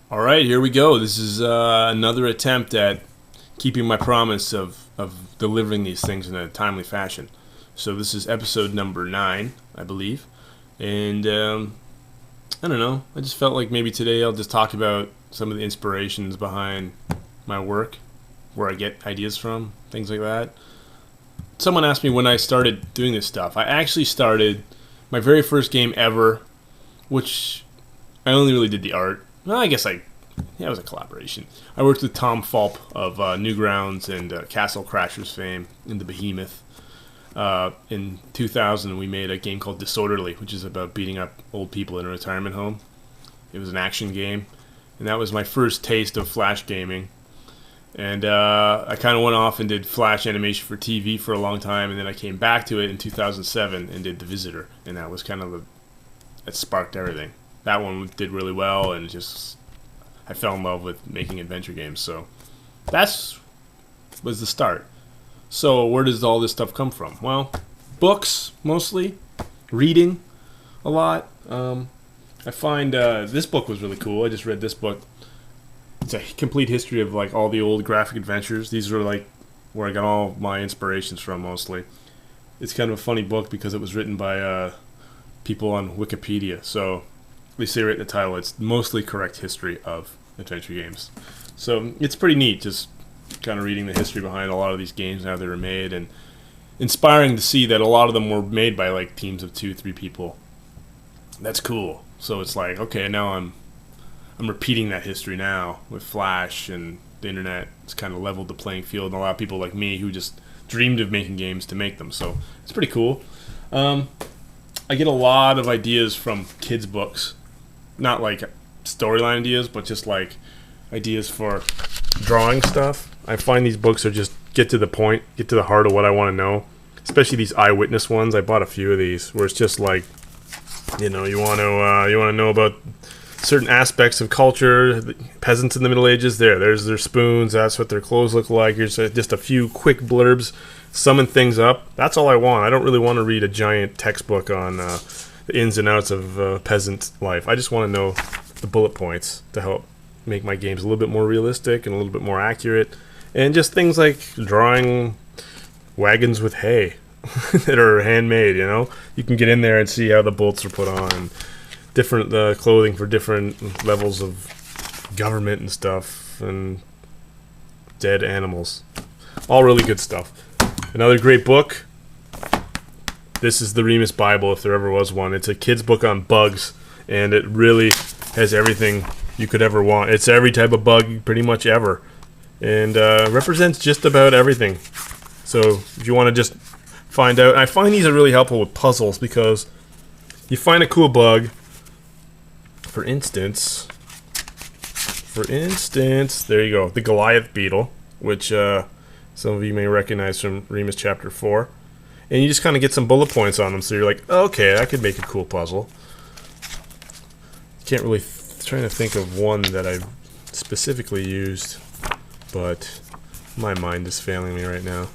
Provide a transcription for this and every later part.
All right, here we go. This is another attempt at keeping my promise of delivering these things in a timely fashion. So this is episode number 9, I believe. And I don't know. I just felt like maybe today I'll just talk about some of the inspirations behind my work, where I get ideas from, things like that. Someone asked me when I started doing this stuff. I actually started my very first game ever, which I only really did the art. Well, it was a collaboration. I worked with Tom Fulp of Newgrounds and Castle Crashers fame in the Behemoth. In 2000, we made a game called Disorderly, which is about beating up old people in a retirement home. It was an action game, and that was my first taste of Flash gaming. And I kind of went off and did Flash animation for TV for a long time, and then I came back to it in 2007 and did The Visitor, and that was that sparked everything. That one did really well, and I fell in love with making adventure games. So was the start. So where does all this stuff come from? Well, books mostly, reading a lot. I find this book was really cool. I just read this book. It's a complete history of like all the old graphic adventures. These are like where I got all my inspirations from mostly. It's kind of a funny book because it was written by people on Wikipedia. So at least they write the title. It's mostly correct history of adventure games. So it's pretty neat just kind of reading the history behind a lot of these games and how they were made, and inspiring to see that a lot of them were made by like teams of 2-3 people. That's cool. So it's like, okay, now I'm repeating that history now with Flash and the internet. It's kind of leveled the playing field, and a lot of people like me who just dreamed of making games to make them. So it's pretty cool. I get a lot of ideas from kids' books. Not like storyline ideas, but just like ideas for drawing stuff. I find these books are just get to the point, get to the heart of what I want to know. Especially these eyewitness ones. I bought a few of these where it's just like, you want to know about certain aspects of culture. The peasants in the Middle Ages, there's their spoons. That's what their clothes look like. Here's just a few quick blurbs, summing things up. That's all I want. I don't really want to read a giant textbook on the ins and outs of peasant life. I just want to know the bullet points to help make my games a little bit more realistic and a little bit more accurate, and just things like drawing wagons with hay that are handmade. You can get in there and see how the bolts are put on, different clothing for different levels of government and stuff, and dead animals. All really good stuff. Another great book. This is the Remus Bible, if there ever was one. It's a kid's book on bugs, and it really has everything you could ever want. It's every type of bug pretty much ever, and represents just about everything. So if you want to just find out, I find these are really helpful with puzzles, because you find a cool bug. For instance, there you go, the Goliath beetle, which some of you may recognize from Remus Chapter 4. And you just kind of get some bullet points on them, so you're like, okay, I could make a cool puzzle. Can't really trying to think of one that I've specifically used, but my mind is failing me right now.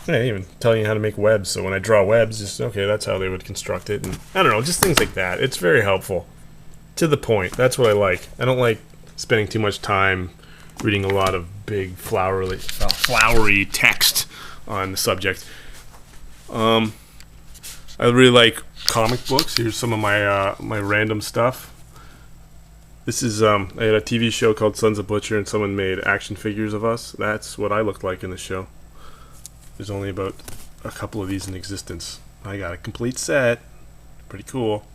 I even telling you how to make webs, so when I draw webs, just okay, that's how they would construct it, and I don't know, just things like that. It's very helpful. To the point. That's what I like. I don't like spending too much time reading a lot of big flowery text on the subject. I really like comic books. Here's some of my random stuff. This is I had a TV show called Sons of Butcher, and someone made action figures of us. That's what I looked like in the show. There's only about a couple of these in existence. I got a complete set. Pretty cool.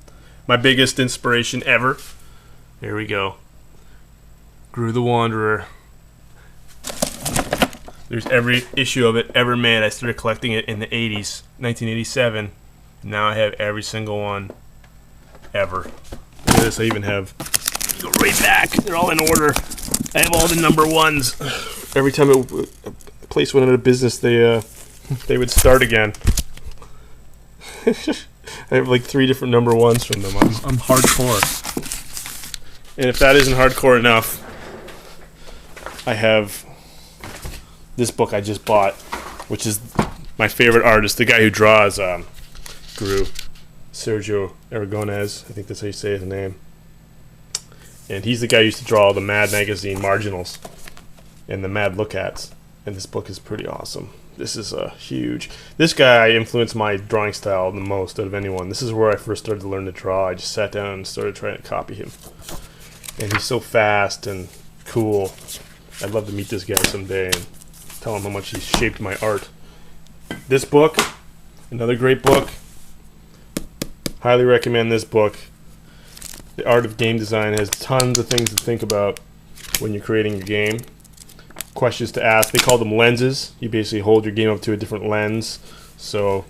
My biggest inspiration ever. Here we go. Gru the Wanderer. There's every issue of it ever made. I started collecting it in the 80s, 1987. Now I have every single one ever. Look at this. I even have, go right back. They're all in order. I have all the number ones. Every time a place went out of business, they would start again. I have like 3 different number ones from them. I'm hardcore. And if that isn't hardcore enough, I have this book I just bought, which is my favorite artist, the guy who draws Gru, Sergio Aragonés. I think that's how you say his name. And he's the guy who used to draw all the Mad magazine marginals and the Mad look-ats. And this book is pretty awesome. This is huge. This guy influenced my drawing style the most out of anyone. This is where I first started to learn to draw. I just sat down and started trying to copy him. And he's so fast and cool. I'd love to meet this guy someday and tell him how much he's shaped my art. This book, another great book. Highly recommend this book. The Art of Game Design has tons of things to think about when you're creating a game. Questions to ask. They call them lenses. You basically hold your game up to a different lens. So,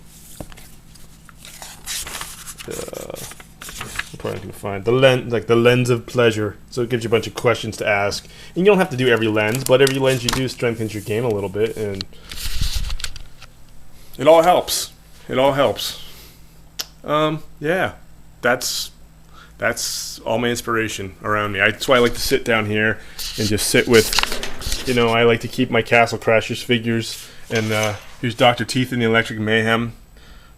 I'm probably not gonna find the lens, like the lens of pleasure. So it gives you a bunch of questions to ask, and you don't have to do every lens, but every lens you do strengthens your game a little bit, and it all helps. It all helps. Yeah, that's all my inspiration around me. That's why I like to sit down here and just sit with, you know, I like to keep my Castle Crashers figures. And here's Dr. Teeth and the Electric Mayhem.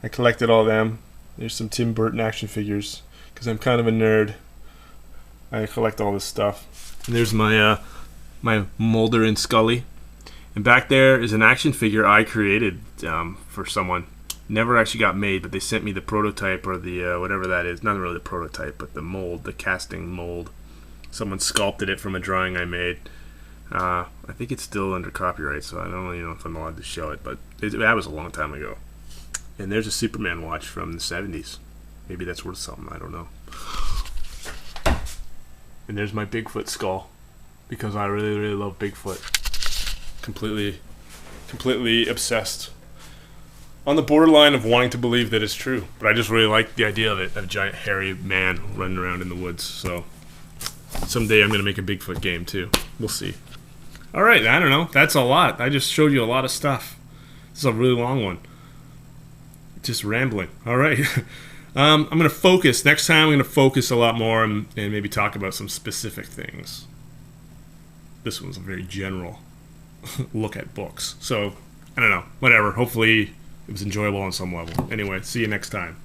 I collected all them. There's some Tim Burton action figures because I'm kind of a nerd. I collect all this stuff. And there's my my Mulder and Scully. And back there is an action figure I created for someone. Never actually got made, but they sent me the prototype, or the whatever that is. Not really the prototype, but the mold, the casting mold. Someone sculpted it from a drawing I made. I think it's still under copyright, so I don't really know if I'm allowed to show it, but that was a long time ago. And there's a Superman watch from the 70s. Maybe that's worth something, I don't know. And there's my Bigfoot skull, because I really, really love Bigfoot. Completely obsessed. On the borderline of wanting to believe that it's true, but I just really like the idea of it, a giant hairy man running around in the woods. So someday I'm going to make a Bigfoot game too. We'll see. All right, I don't know. That's a lot. I just showed you a lot of stuff. This is a really long one. Just rambling. All right. I'm going to focus. Next time I'm going to focus a lot more and maybe talk about some specific things. This one's a very general look at books. So, I don't know. Whatever. Hopefully it was enjoyable on some level. Anyway, see you next time.